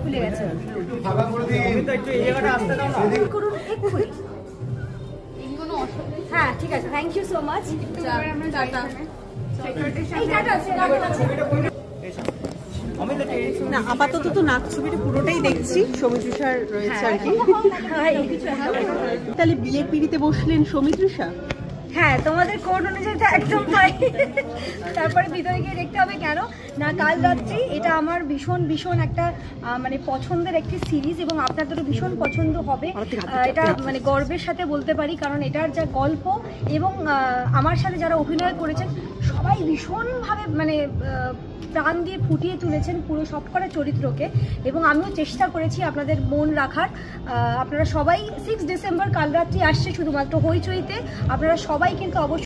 খুলে গেছে। হ্যাঁ ঠিক আছে, থ্যাংক ইউ সো মাচ। না আপাতত তো নাচ ছবিটা পুরোটাই দেখছি, সৌমিত্রিষার রয়েছে আর কি। তাহলে বিয়ের পিড়িতে বসলেন সৌমিত্রিষা? হ্যাঁ, তোমাদের কোড অনুযায়ী তো একদম তাই। তারপরে ভিতরে গিয়ে দেখতে হবে কেন না, কাল রাত্রি এটা আমার ভীষণ একটা মানে পছন্দের একটি সিরিজ, এবং আপনাদেরও ভীষণ পছন্দ হবে। এটা মানে গর্বের সাথে বলতে পারি, কারণ এটার যা গল্প এবং আমার সাথে যারা অভিনয় করেছেন সবাই ভীষণভাবে মানে প্রাণ দিয়ে ফুটিয়ে তুলেছেন পুরো সবকটা চরিত্রকে, এবং আমিও চেষ্টা করেছি আপনাদের মন রাখার। আপনারা সবাই 6 ডিসেম্বর কাল রাত্রি আসছে শুধুমাত্র হইচইতে, আপনারা সবাই কিন্তু অবশ্যই